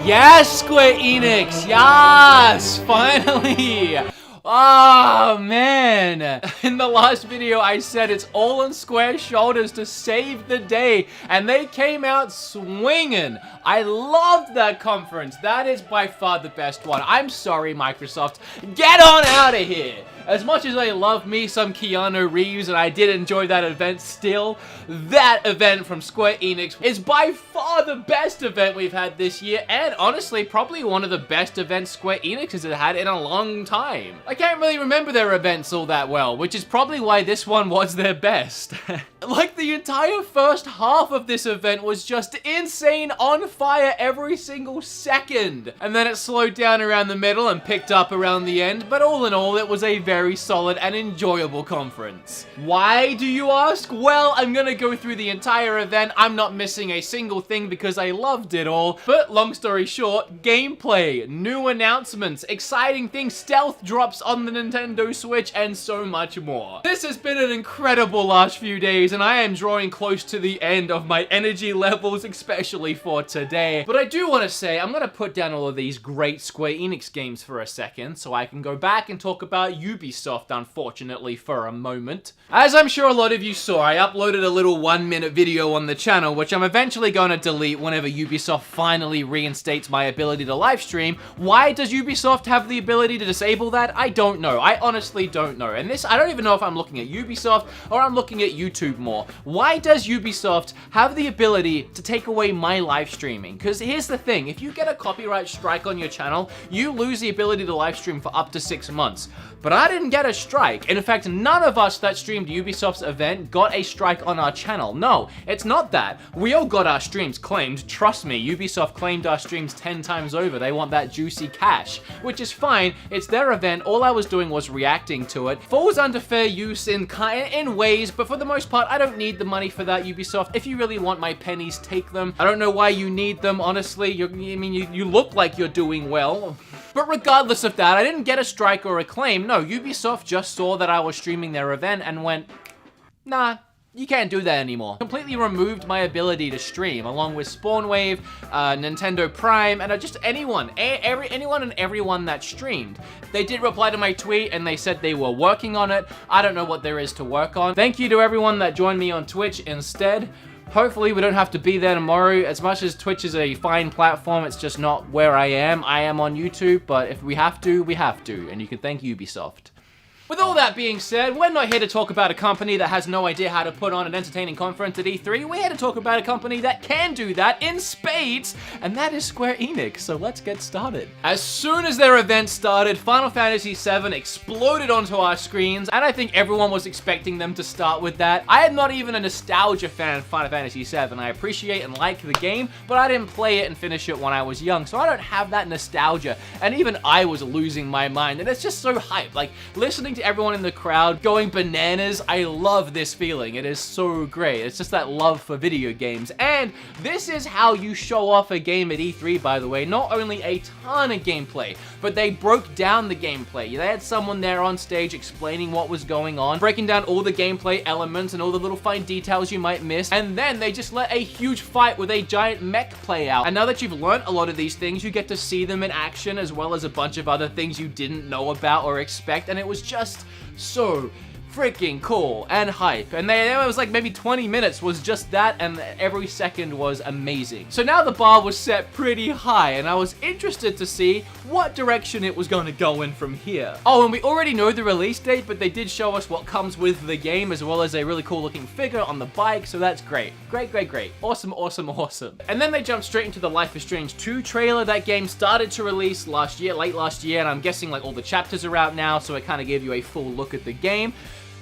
Yes, Square Enix! Yes! Finally! Oh, man. In the last video, I said it's all on Square's shoulders to save the day, and they came out swinging. I loved that conference. That is by far the best one. I'm sorry, Microsoft. Get on out of here. As much as I love me some Keanu Reeves, and I did enjoy that event still, that event from Square Enix is by far the best event we've had this year, and honestly, probably one of the best events Square Enix has had in a long time. I can't really remember their events all that well, which is probably why this one was their best. Like, the entire first half of this event was just insane, on fire every single second. And then it slowed down around the middle and picked up around the end, but all in all, it was a very solid and enjoyable conference. Why, do you ask? Well, I'm gonna go through the entire event. I'm not missing a single thing because I loved it all. But long story short, gameplay, new announcements, exciting things, stealth drops on the Nintendo Switch, and so much more. This has been an incredible last few days, and I am drawing close to the end of my energy levels, especially for today. But I do want to say, I'm going to put down all of these great Square Enix games for a second, so I can go back and talk about Ubisoft, unfortunately, for a moment. As I'm sure a lot of you saw, I uploaded a little 1-minute video on the channel, which I'm eventually going to delete whenever Ubisoft finally reinstates my ability to live stream. Why does Ubisoft have the ability to disable that? I don't know. I honestly don't know. And this, I don't even know if I'm looking at Ubisoft or I'm looking at YouTube more. Why does Ubisoft have the ability to take away my live streaming? Because here's the thing, if you get a copyright strike on your channel, you lose the ability to live stream for up to 6 months. But I didn't get a strike. In fact, none of us that streamed Ubisoft's event got a strike on our channel. No, it's not that. We all got our streams claimed. Trust me, Ubisoft claimed our streams 10 times over. They want that juicy cash, which is fine. It's their event. All I was doing was reacting to it. Falls under fair use in ways, but for the most part, I don't need the money for that, Ubisoft. If you really want my pennies, take them. I don't know why you need them, honestly. You look like you're doing well. But regardless of that, I didn't get a strike or a claim. No, Ubisoft just saw that I was streaming their event and went, nah, you can't do that anymore. Completely removed my ability to stream, along with Spawnwave, Nintendo Prime, and just anyone and everyone that streamed. They did reply to my tweet, and they said they were working on it. I don't know what there is to work on. Thank you to everyone that joined me on Twitch instead. Hopefully we don't have to be there tomorrow. As much as Twitch is a fine platform, it's just not where I am. I am on YouTube, but if we have to, we have to. And you can thank Ubisoft. With all that being said, we're not here to talk about a company that has no idea how to put on an entertaining conference at E3. We're here to talk about a company that can do that in spades, and that is Square Enix. So let's get started. As soon as their event started, Final Fantasy VII exploded onto our screens, and I think everyone was expecting them to start with that. I am not even a nostalgia fan of Final Fantasy VII. I appreciate and like the game, but I didn't play it and finish it when I was young, so I don't have that nostalgia. And even I was losing my mind, and it's just so hype. Like, listening to everyone in the crowd going bananas, I love this feeling. It is so great. It's just that love for video games. And this is how you show off a game at E3, by the way. Not only a ton of gameplay, but they broke down the gameplay. They had someone there on stage explaining what was going on, breaking down all the gameplay elements and all the little fine details you might miss, and then they just let a huge fight with a giant mech play out. And now that you've learned a lot of these things, you get to see them in action, as well as a bunch of other things you didn't know about or expect, and it was just so freaking cool and hype. And it was like maybe 20 minutes was just that, and every second was amazing. So now the bar was set pretty high, and I was interested to see what direction it was going to go in from here. Oh, and we already know the release date, but they did show us what comes with the game, as well as a really cool looking figure on the bike, so that's great. Great, great, great. Awesome, awesome, awesome. And then they jumped straight into the Life is Strange 2 trailer. That game started to release last year, late last year, and I'm guessing like all the chapters are out now, so it kind of gave you a full look at the game.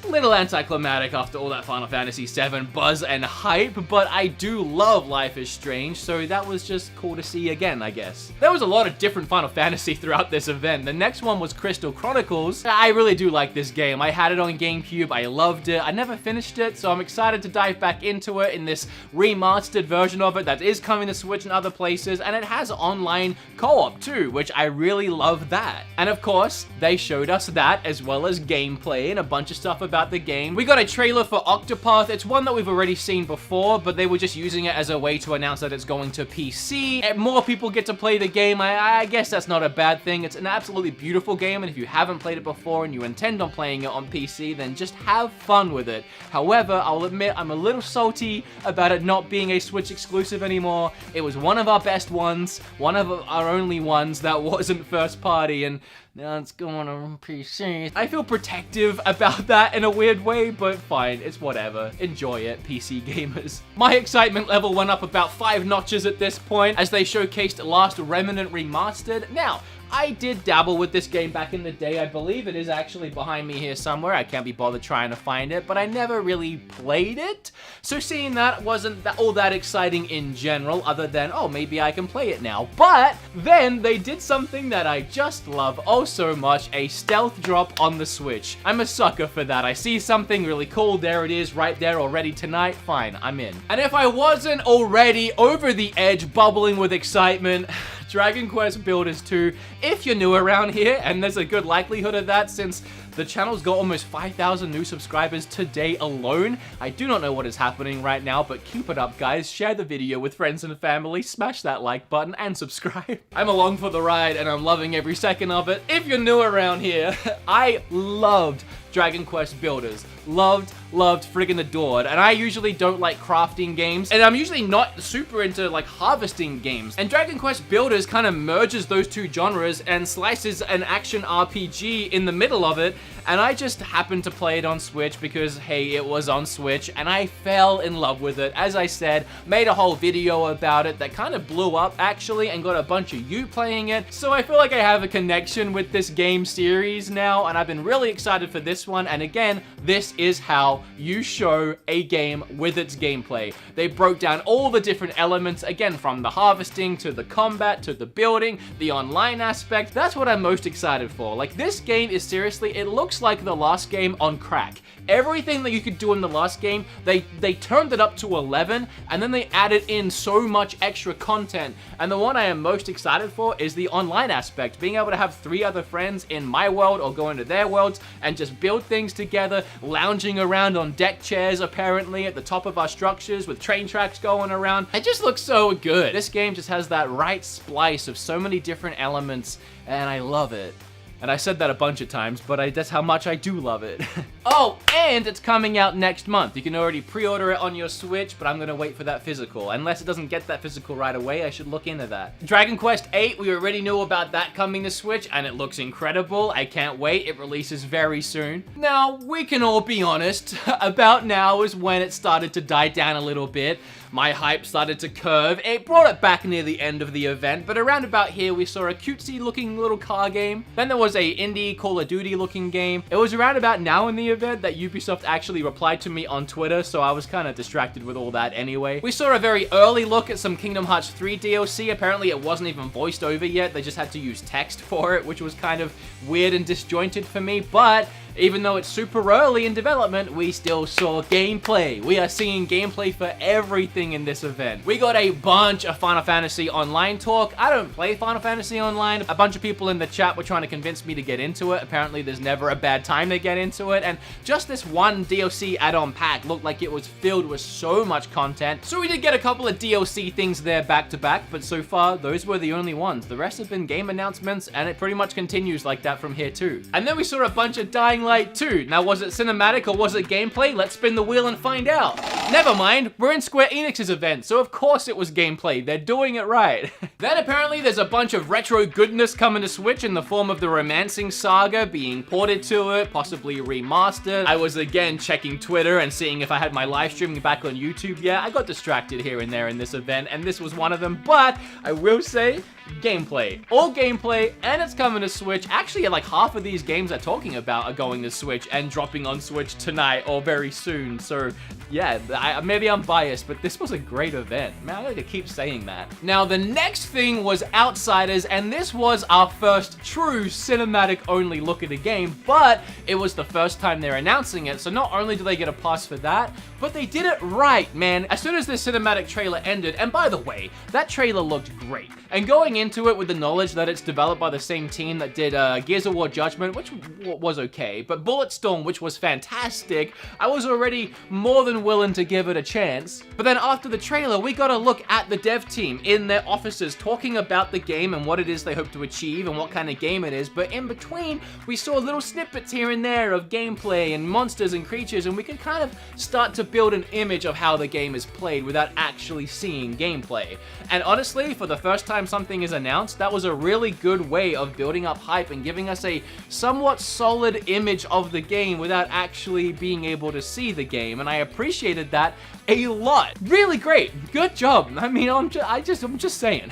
Little anticlimactic after all that Final Fantasy VII buzz and hype, but I do love Life is Strange, so that was just cool to see again, I guess. There was a lot of different Final Fantasy throughout this event. The next one was Crystal Chronicles. I really do like this game. I had it on GameCube, I loved it. I never finished it, so I'm excited to dive back into it in this remastered version of it that is coming to Switch and other places, and it has online co-op too, which I really love that. And of course, they showed us that, as well as gameplay and a bunch of stuff about about the game. We got a trailer for Octopath. It's one that we've already seen before, but they were just using it as a way to announce that it's going to PC. And more people get to play the game. I guess that's not a bad thing. It's an absolutely beautiful game, and if you haven't played it before and you intend on playing it on PC, then just have fun with it. However, I'll admit I'm a little salty about it not being a Switch exclusive anymore. It was one of our best ones, one of our only ones that wasn't first party, and now it's going on PC. I feel protective about that in a weird way, but fine, it's whatever. Enjoy it, PC gamers. My excitement level went up about 5 notches at this point as they showcased Last Remnant Remastered. Now, I did dabble with this game back in the day. I believe it is actually behind me here somewhere. I can't be bothered trying to find it, but I never really played it. So seeing that wasn't all that exciting in general, other than, oh, maybe I can play it now. But then they did something that I just love oh so much, a stealth drop on the Switch. I'm a sucker for that. I see something really cool, there it is, right there already tonight, fine, I'm in. And if I wasn't already over the edge, bubbling with excitement, Dragon Quest Builders 2, if you're new around here, and there's a good likelihood of that since the channel's got almost 5,000 new subscribers today alone. I do not know what is happening right now, but keep it up, guys. Share the video with friends and family, smash that like button, and subscribe. I'm along for the ride, and I'm loving every second of it. If you're new around here, I loved Dragon Quest Builders. Loved, friggin' adored. And I usually don't like crafting games, and I'm usually not super into like harvesting games. And Dragon Quest Builders kind of merges those two genres and slices an action RPG in the middle of it. And I just happened to play it on Switch because, hey, it was on Switch, and I fell in love with it. As I said, made a whole video about it that kind of blew up, actually, and got a bunch of you playing it. So I feel like I have a connection with this game series now, and I've been really excited for this one. And again, this is how you show a game with its gameplay. They broke down all the different elements, again, from the harvesting to the combat to the building, the online aspect. That's what I'm most excited for. Like, this game is seriously, it looks like the last game on crack. Everything that you could do in the last game, they turned it up to 11, and then they added in so much extra content. And the one I am most excited for is the online aspect. Being able to have 3 other friends in my world or go into their worlds and just build things together, lounging around on deck chairs, apparently, at the top of our structures with train tracks going around. It just looks so good. This game just has that right splice of so many different elements, and I love it. And I said that a bunch of times, but that's how much I do love it. Oh, and it's coming out next month. You can already pre-order it on your Switch, but I'm gonna wait for that physical. Unless it doesn't get that physical right away, I should look into that. Dragon Quest VIII, we already knew about that coming to Switch, and it looks incredible. I can't wait. It releases very soon. Now, we can all be honest. About now is when it started to die down a little bit. My hype started to curve. It brought it back near the end of the event, but around about here we saw a cutesy looking little car game. Then there was a indie Call of Duty looking game. It was around about now in the event that Ubisoft actually replied to me on Twitter, so I was kind of distracted with all that anyway. We saw a very early look at some Kingdom Hearts 3 DLC. Apparently it wasn't even voiced over yet. They just had to use text for it, which was kind of weird and disjointed for me, but even though it's super early in development, we still saw gameplay. We are seeing gameplay for everything in this event. We got a bunch of Final Fantasy Online talk. I don't play Final Fantasy Online. A bunch of people in the chat were trying to convince me to get into it. Apparently, there's never a bad time to get into it. And just this one DLC add-on pack looked like it was filled with so much content. So we did get a couple of DLC things there back to back, but so far, those were the only ones. The rest have been game announcements, and it pretty much continues like that from here too. And then we saw a bunch of Dying Light 2. Now, was it cinematic or was it gameplay? Let's spin the wheel and find out. Never mind, we're in Square Enix's event, so of course it was gameplay. They're doing it right. Then apparently there's a bunch of retro goodness coming to Switch in the form of the Romancing Saga being ported to it, possibly remastered. I was again checking Twitter and seeing if I had my live streaming back on YouTube. Yeah, I got distracted here and there in this event, and this was one of them, but I will say, gameplay. All gameplay, and it's coming to Switch. Actually, like half of these games I'm talking about are going to Switch and dropping on Switch tonight or very soon. So yeah, maybe I'm biased, but this was a great event. Man, I like to keep saying that. Now, the next thing was Outsiders, and this was our first true cinematic-only look at the game, but it was the first time they're announcing it, so not only do they get a pass for that, but they did it right, man. As soon as this cinematic trailer ended, and by the way, that trailer looked great. And going into it with the knowledge that it's developed by the same team that did Gears of War Judgment, which was okay, but Bulletstorm, which was fantastic, I was already more than willing to give it a chance. But then after the trailer, we got a look at the dev team in their offices talking about the game and what it is they hope to achieve and what kind of game it is. But in between, we saw little snippets here and there of gameplay and monsters and creatures, and we could kind of start to build an image of how the game is played without actually seeing gameplay. And honestly, for the first time something is announced, that was a really good way of building up hype and giving us a somewhat solid image of the game without actually being able to see the game, and I appreciated that a lot. Really great. Good job. I mean, I'm just saying.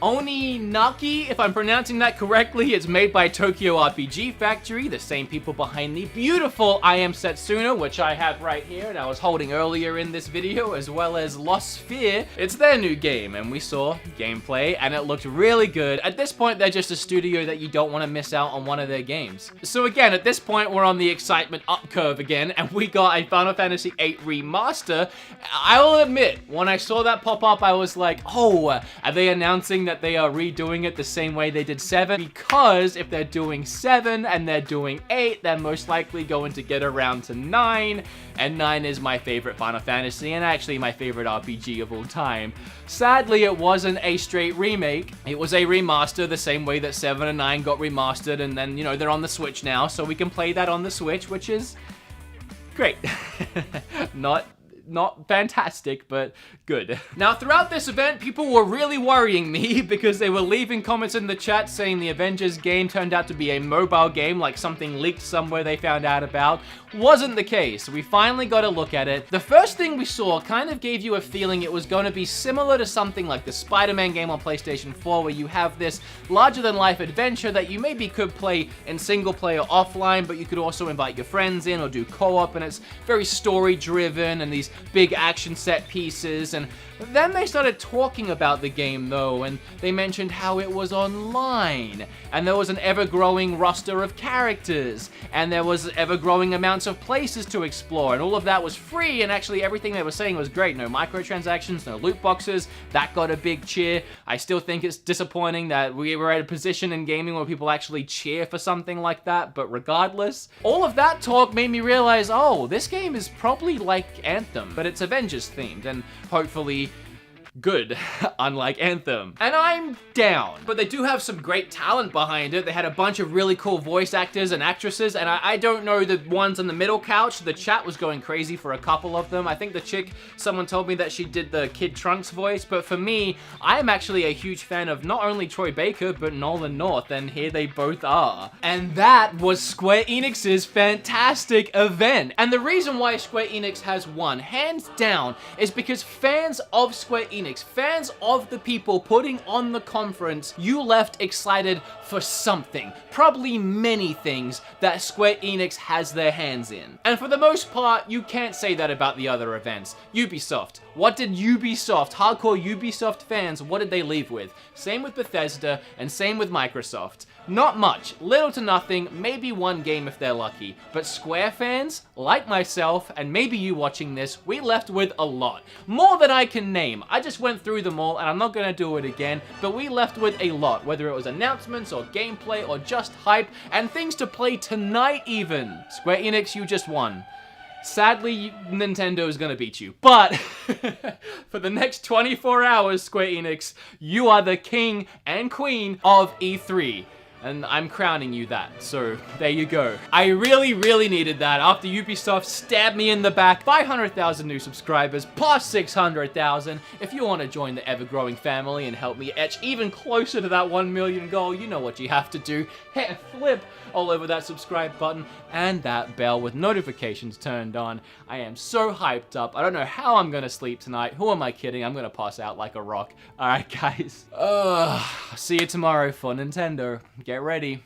Oninaki, if I'm pronouncing that correctly, it's made by Tokyo RPG Factory, the same people behind the beautiful I Am Setsuna, which I have right here and I was holding earlier in this video, as well as Lost Sphere. It's their new game, and we saw gameplay, and it looked really good. At this point, they're just a studio that you don't want to miss out on one of their games. So again, at this point, we're on the excitement up curve again, and we got a Final Fantasy VIII Remaster. I will admit, when I saw that pop up, I was like, oh, are they announcing that they are redoing it the same way they did 7? Because if they're doing 7 and they're doing 8, they're most likely going to get around to 9, and 9 is my favorite Final Fantasy, and actually my favorite RPG of all time. Sadly, it wasn't a straight remake. It was a remaster, the same way that 7 and 9 got remastered, and then, you know, they're on the Switch now, so we can play that on the Switch, which is great. Not fantastic, but good. Now, throughout this event, people were really worrying me because they were leaving comments in the chat saying the Avengers game turned out to be a mobile game, like something leaked somewhere they found out about. Wasn't the case. We finally got a look at it. The first thing we saw kind of gave you a feeling it was going to be similar to something like the Spider-Man game on PlayStation 4, where you have this larger-than-life adventure that you maybe could play in single-player offline, but you could also invite your friends in or do co-op, and it's very story-driven and these big action set pieces. And then they started talking about the game though, and they mentioned how it was online, and there was an ever-growing roster of characters, and there was ever-growing amounts of places to explore, and all of that was free, and actually everything they were saying was great. No microtransactions, no loot boxes. That got a big cheer. I still think it's disappointing that we were at a position in gaming where people actually cheer for something like that, but regardless, all of that talk made me realize, oh, this game is probably like Anthem, but it's Avengers themed, and hopefully good, unlike Anthem. And I'm down. But they do have some great talent behind it. They had a bunch of really cool voice actors and actresses, and I don't know the ones on the middle couch. The chat was going crazy for a couple of them. I think the chick, someone told me that she did the Kid Trunks voice, but for me, I am actually a huge fan of not only Troy Baker, but Nolan North, and here they both are. And that was Square Enix's fantastic event. And the reason why Square Enix has won, hands down, is because fans of Square Enix, fans of the people putting on the conference, you left excited for something, probably many things that Square Enix has their hands in. And for the most part, you can't say that about the other events. Ubisoft. What did Ubisoft, hardcore Ubisoft fans, what did they leave with? Same with Bethesda, and same with Microsoft. Not much, little to nothing, maybe one game if they're lucky. But Square fans, like myself, and maybe you watching this, we left with a lot. More than I can name. I just went through them all, and I'm not gonna do it again, but we left with a lot, whether it was announcements, or gameplay, or just hype, and things to play tonight even. Square Enix, you just won. Sadly, Nintendo is gonna beat you, but for the next 24 hours, Square Enix, you are the king and queen of E3. And I'm crowning you that, so there you go. I really, really needed that after Ubisoft stabbed me in the back. 500,000 new subscribers, plus 600,000. If you want to join the ever-growing family and help me etch even closer to that 1 million goal, you know what you have to do. Hit a flip all over that subscribe button and that bell with notifications turned on. I am so hyped up. I don't know how I'm gonna sleep tonight. Who am I kidding? I'm gonna pass out like a rock. Alright, guys. See you tomorrow for Nintendo. Get ready.